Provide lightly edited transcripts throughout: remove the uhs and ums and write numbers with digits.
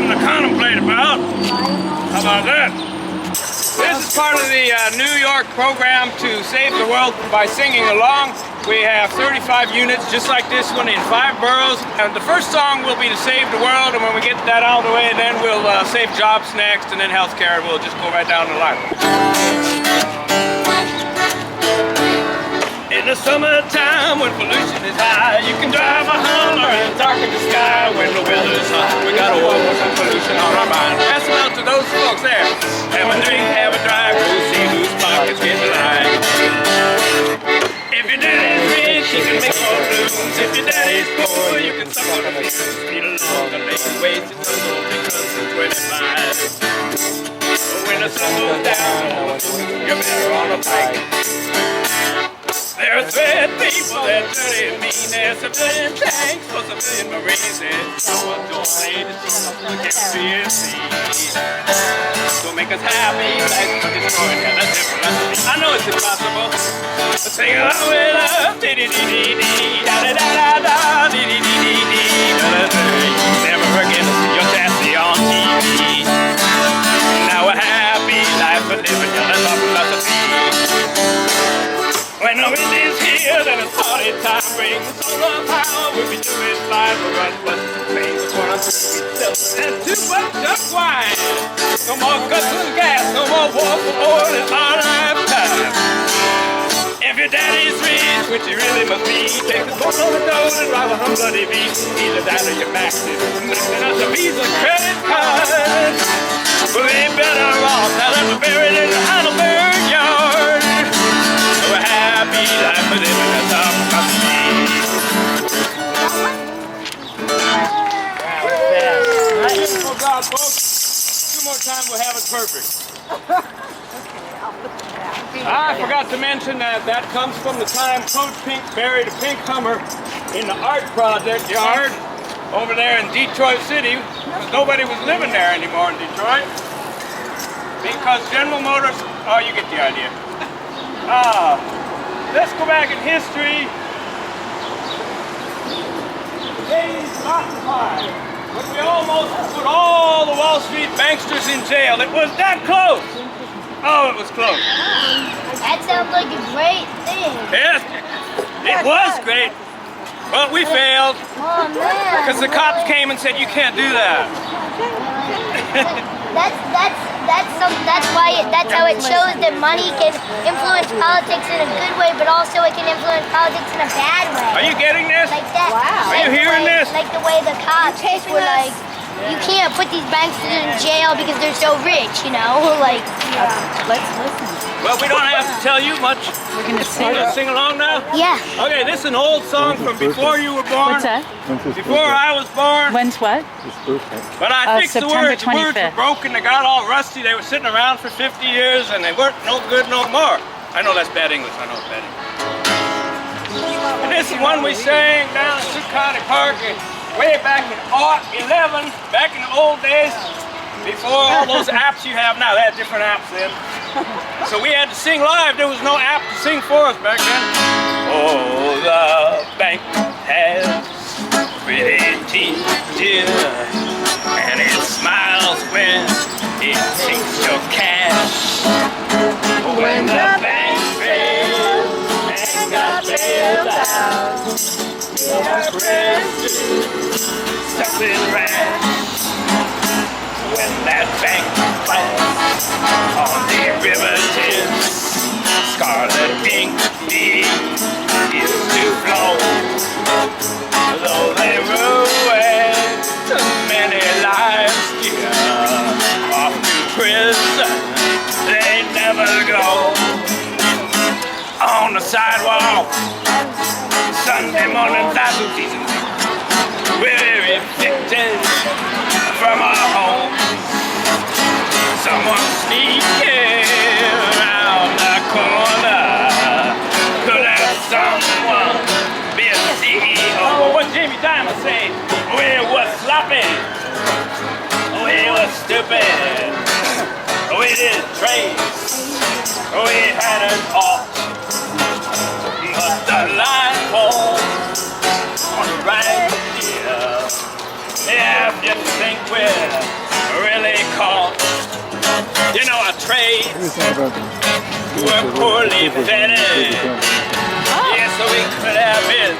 something to contemplate about. How about that? This is part of the New York program to save the world by singing along. We have 35 units just like this one in 5 boroughs. And the first song will be to save the world, and when we get that out of the way, then we'll save jobs next, and then healthcare, and we'll just go right down the line. In the summertime when pollution is high, you can drive a Hummer and darken the sky. When the weather is hot, we gotta walk with some pollution on our mind. Pass them out to those folks there. Have a drink, have a drive, we'll see whose pockets get lined. If your daddy's rich, you can make more blues. If your daddy's poor, you can suffer the blues. Speed along the main ways to tunnel because it's 25. But when the sun goes down, you're better on a bike. There are thread people that dirty and mean. There's civilian tanks for civilian Marines. And someone don't say the truth can't be seen. Don't make us happy like we're destroying hell. That's different. I know it's impossible. But sing along with us. Dee-dee-dee-dee-dee. Da-da-da-da-da. Dee-dee-dee-dee-dee. Da-da-da. Never again see your chassis on TV. Now a happy life we're living. Yeah, that's our philosophy. When the wind is here, then it's party time. Bring the solar power, we'll be doing fine. We'll run plus things for us and 2 bucks of wine. No more guts and gas, no more war for oil in our lifetime. If your daddy's rich, which he really must be, take the boat on the road and drive a bloody beat. Either that or your maxes, mixing up the Visa credit card. We'll be better off now that we're buried in the Heidelberg yard. A happy life for living as our philosophy. Oh God, folks, 2 more times we'll have it perfect. I forgot to mention that comes from the time Coach Pink buried a pink Hummer in the art project yard over there in Detroit City, because nobody was living there anymore in Detroit. Because General Motors, oh, you get the idea. Let's go back in history. The days occupied when we almost put all the Wall Street banksters in jail. It was that close. Oh, it was close. That sounds like a great thing. Yes, it was great. But we failed. Oh man. Because the cops came and said, you can't do that. That's how it shows that money can influence politics in a good way, but also it can influence politics in a bad way. Are you getting this? Like that. Wow. Are you hearing this? Like the way the cops were like, you can't put these banksters in jail because they're so rich, you know? Like, Let's listen. Well, we don't have to tell you much. We're going to sing. Are you going to sing along now? yeah. Okay, this is an old song from before you were born. What's that? Before I was born. When's what? But I fixed the September words. The words were 25th. broken. They got all rusty. They were sitting around for 50 years, and they weren't no good no more. I know that's bad English. I know it's bad English. And this is one we sang down at Sioux County Park way back in 11, back in the old days, before all those apps you have now. They had different apps then. So we had to sing live. There was no app to sing for us back then. Oh, the bank has pretty teeth, dear, and it smiles when it takes your cash. When the bank fails and got bailed out, your president something rash. When that bank falls on the river Thames, scarlet ink begins to flow. Though they ruined many lives, dear, off to prison they never go. On the sidewalk, Sunday morning tattoo season, we're evicted from our home. Someone sneaking around the corner could have someone be a CEO. Well, what Jamie Dimon say? We was sloppy, we was stupid, we didn't trace, we had an ought. But the line falls on the right here. If you think we're trades were poorly vetted. Yes, so we could have been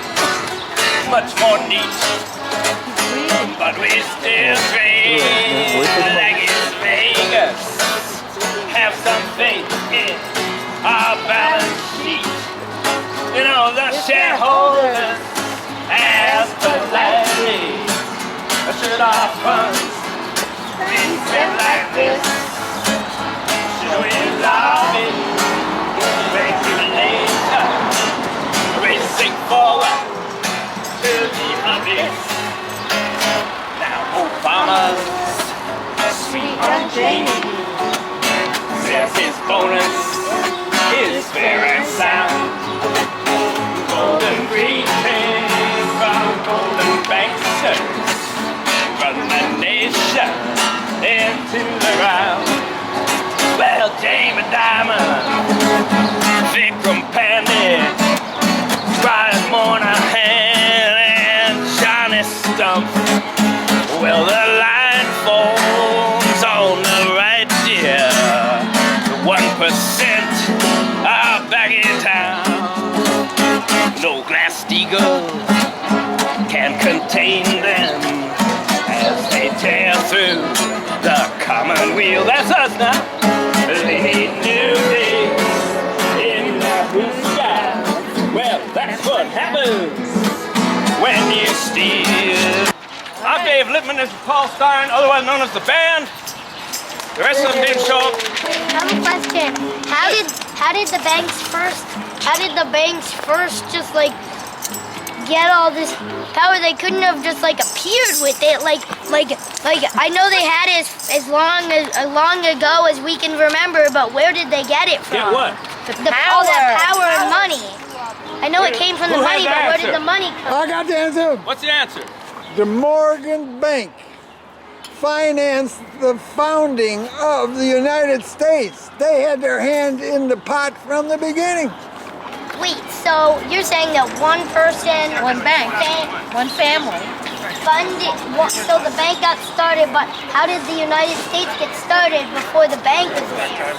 much more neat, but we still trade like it's Vegas. Have some faith in our balance sheet. You know, the shareholders ask politely, should our funds be spent like this? Should we lobby regulation, racing forward to the abyss? Now Obama's sweet on Jamie says his bonus is fair and sound. Golden greetings from golden banksters run the nation into the ground. Well, Jamie Dimon, Vikram Pandit, Brian Moynihan, and Johnny Stump. Well, the line forms on the right, dear. The 1% are back in town. No Glass-Steagall can contain them as they tear through the commonweal. That's us now. They hate new days in the blue sky. Well, that's what happens when you steal. I'm Dave Lippman. This is Paul Stein, otherwise known as the band. The rest of them didn't show up. I have a question. How did the banks first just like get all this power? They couldn't have just like appeared with it. Like I know they had it as long ago as we can remember, but where did they get it from? Get what? All that power and money. I know it came from the Who money, has the but where answer? did the money come? I got the answer. What's the answer? The Morgan Bank financed the founding of the United States. They had their hand in the pot from the beginning. Wait, so you're saying that one person, One bank, one family. funded, so the bank got started, but how did the United States get started before the bank was there?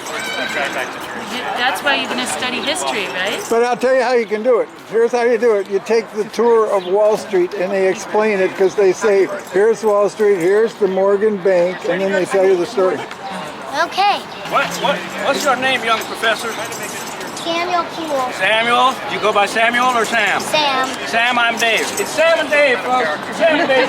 That's why you're going to study history, right? But I'll tell you how you can do it. Here's how you do it. You take the tour of Wall Street and they explain it because they say, here's Wall Street, here's the Morgan Bank, and then they tell you the story. Okay, What's your name, young professor? Samuel Kewell. Samuel? Do you go by Samuel or Sam? Sam. Sam, I'm Dave. It's Sam and Dave, folks. Sam and Dave.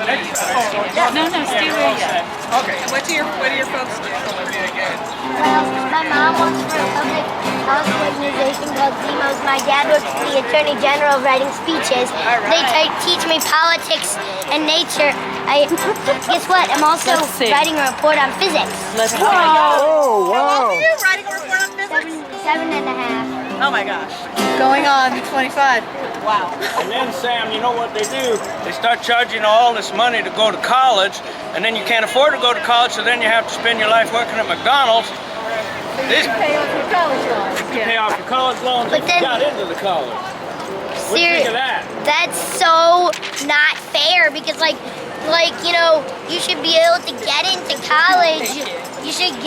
No, stay where you are. Okay. What do your folks do? Well, my mom works for a public health organization called Demos. My dad works for the Attorney General writing speeches. They teach me politics and nature. Guess what? I'm also Let's see. writing a report on physics. Let's go. Oh, How old are wow. you? Writing a report on physics? 7.5. Oh my gosh. Going on 25. Wow. And then, Sam, you know what they do? They start charging all this money to go to college, and then you can't afford to go to college, so then you have to spend your life working at McDonald's. This Pay off your college loans. pay off your college loans But if then- you got into the college. What do you think of that? That's so not fair because you know, you should be able to get into college. You should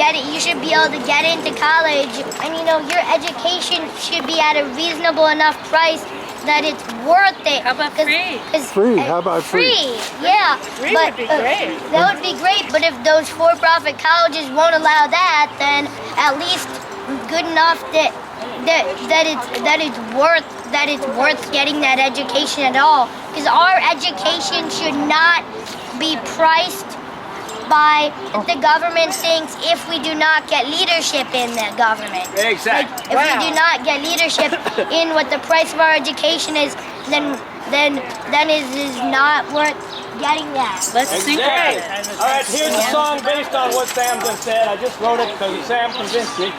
be able to get into college, and you know, your education should be at a reasonable enough price that it's worth it. How about free? Free, how about free? Yeah. Free but, would be great. That would be great, but if those for-profit colleges won't allow that, then at least good enough that it's worth getting that education at all. Because our education should not be priced by the government thinks if we do not get leadership in the government. Exactly. If we do not get leadership in what the price of our education is, then it is not worth getting that. Let's sing Exactly. it. All right, here's a song based on what Sam just said. I just wrote it because Sam convinced me.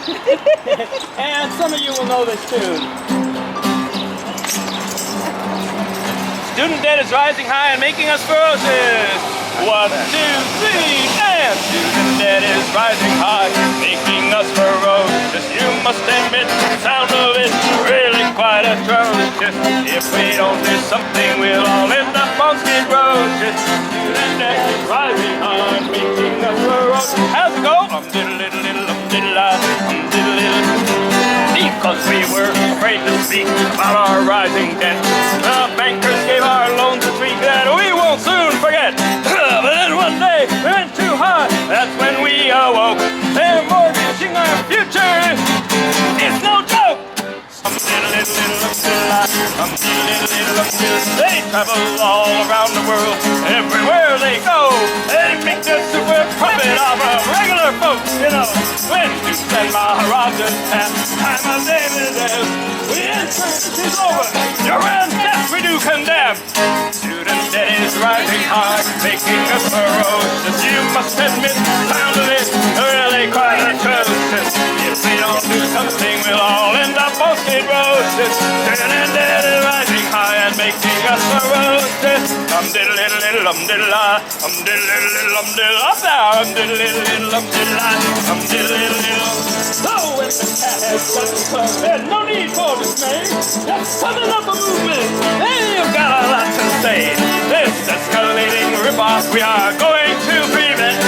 And some of you will know this tune. Student debt is rising high and making us ferocious. 1, 2, 3, and student debt is rising high, making us ferocious. You must admit, the sound of it's really quite atrocious. ferocious. If we don't do something, we'll all end up on skid row. Just student debt is rising hard, making us ferocious. How's it go? Because we were afraid to speak about our rising debt. The bankers gave our loans a tweak that we won't soon forget. But then one day we went too high, that's when we awoke. They're mortgaging our future, it's no joke. They travel all around the world, everywhere they go. They make the super profit off of regular folks, you know. When you send my horizon past time of day with them, we insurance is over, your end death we do condemn. Student debt is rising hard, making us ferocious. You must admit, sound of it, really quite atrocious. If we don't do something, we'll all end up on skid rows. Student debt is rising high and making us ferocious. Diddle diddle diddle diddle diddle diddle up there, diddle diddle diddle diddle diddle diddle. So if the cat has got the club, there's no need for dismay. Just summon up a movement, and you've got a lot to say. This escalating ripoff we are going to prevent.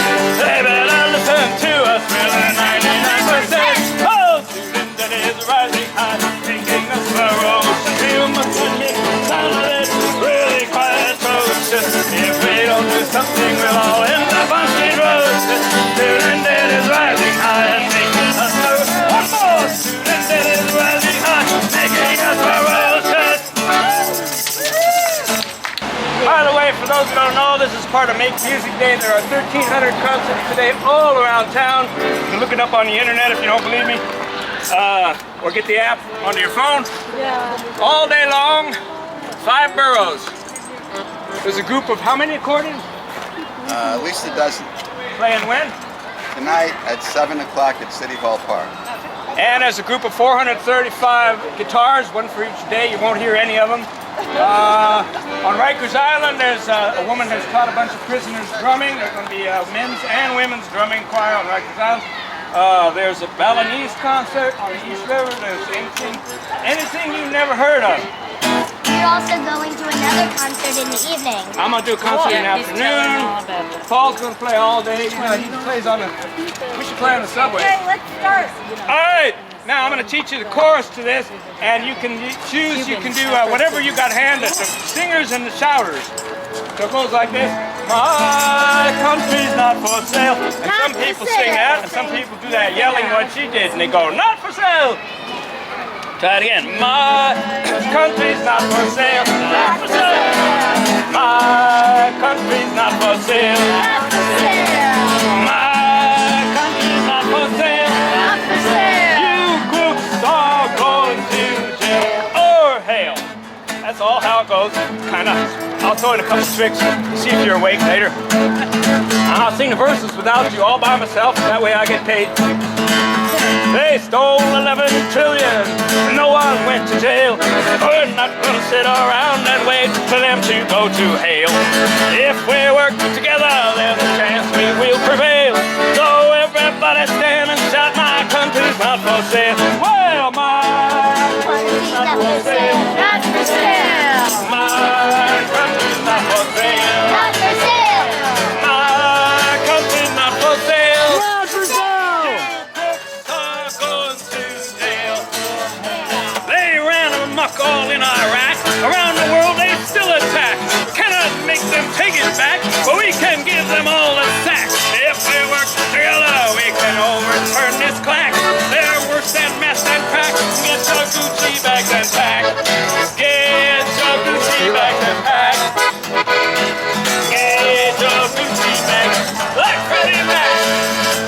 They better listen to us, really 99%. Oh, student debt is rising high, making us ferocious. You must admit, sound of it, really quite atrocious. If we don't do something, we'll all end up on skid rows. Student debt is rising high and making us ferocious. One more, student debt is rising high, making us ferocious. By the way, for those who don't know, this is part of Make Music Day. There are 1,300 concerts today all around town. You can look it up on the internet if you don't believe me. Or get the app onto your phone. Yeah. All day long, 5 boroughs. There's a group of how many accordions? At least a dozen. Playing when? Tonight at 7 o'clock at City Hall Park. And there's a group of 435 guitars, one for each day. You won't hear any of them. On Rikers Island, there's a woman has taught a bunch of prisoners drumming. There's going to be a men's and women's drumming choir on Rikers Island. There's a Balinese concert on the East River. There's anything you've never heard of. You're also going to another concert in the evening. I'm going to do a concert in the he's telling all afternoon. about it. Paul's going to play all day. You know, he plays on the... We should play on the subway. Okay, let's start. All right. Now I'm going to teach you the chorus to this, and you can choose. You can do whatever you got handed. The singers and the shouters. So it goes like this. My country's not for sale. And some people sing that, and some people do that yelling what she did, and they go, not for sale. Try it again. My country's not for sale. Not for sale. My country's not for sale. Not for sale. My country's not for sale. Not for sale. You crooks are going to jail or hell. That's all how it goes. Kind of. I'll throw in a couple tricks to see if you're awake later. I'll sing the verses without you all by myself. That way I get paid. They stole 11 trillion, no one went to jail. We're not gonna sit around and wait for them to go to hell. If we work together, there's a chance we will prevail. So everybody stand and shout, my country's not for sale. Well, my country's not for sale. Not for sale. My country's not for sale. Not for sale. My country's not for sale. Not for sale. All in Iraq, around the world they still attack. Cannot make them take it back, but we can give them all a sack. If we work together, we can overturn this clack. They're worse than meth and crack. Get your Gucci bags and pack. Get your Gucci bags and pack. Get your Gucci bags like Freddie Mac.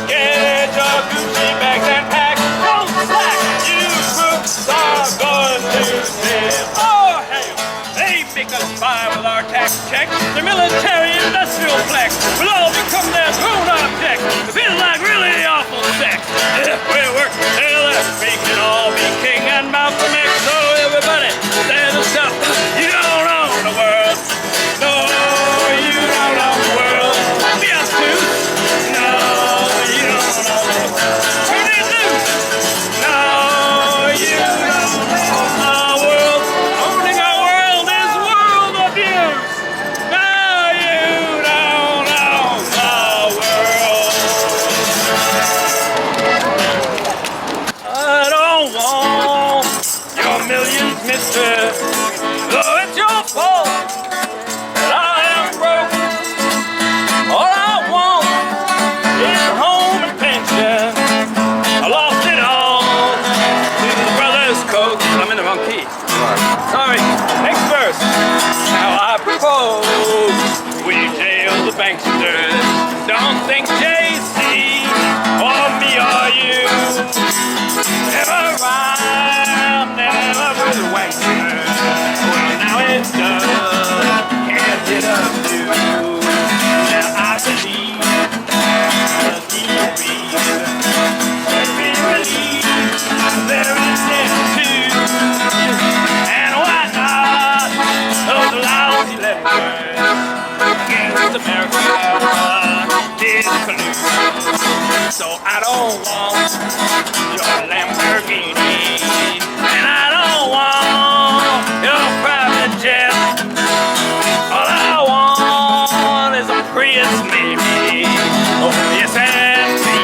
Get your Gucci bags and pack. Don't slack, you crooks are going to jail. Oh, hell, they make us buy with our tax checks. The military industrial flex will all become their own object. It feels like really awful sex. If we work together, we can all be king and Malcolm X. So everybody, stand up. You don't own the world. No, you don't own the world. Be us too. No, you don't own the world. Turn it loose. No, you don't own the world. Own folks. I'm in the wrong key. Sorry. Next verse. Now I propose we jail the banksters. Don't think JC or me or you. Never rhyme, never with a wankster. Well, now it's done. Can't get up to. Now I believe the deep reason. Let me believe there is too. And why not those lousy letters against America did collude. So I don't want your Lamborghini, and I don't want your private jet. All I want is a Prius, maybe. Oh, yes, and me,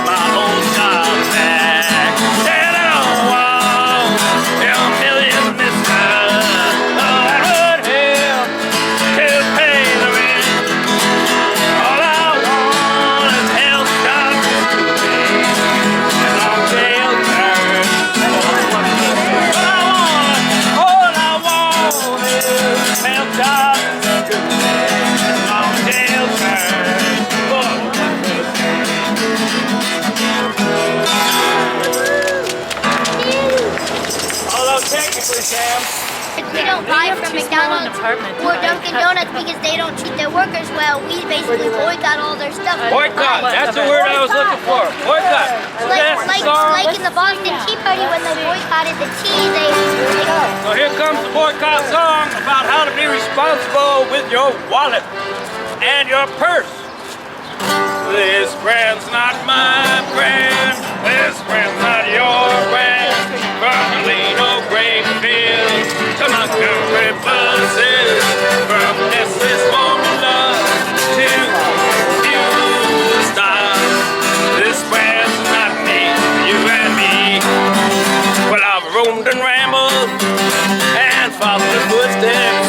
my old job back. And I don't want your million, mister. Oh, that would help to pay the rent. All I want is health, jobs, and long jail terms. All I want is health, jobs, and long jail terms. Although technically, Sam, We don't buy from too small an McDonald's apartment to or buy Dunkin' a Donuts because they don't treat their workers well. We basically boycott all their stuff. boycott. That's the word I was looking for. Boycott. Like in the Boston Tea Party when they boycotted the tea, they So here comes the boycott song about how to be responsible with your wallet and your purse. This brand's not my brand. This brand's not your brand. From Toledo Grapefields to Montgomery buses. From Nestle's Formula to Fuel Stop. This brand's not me, you and me. Well, I've roamed and rambled and followed the footsteps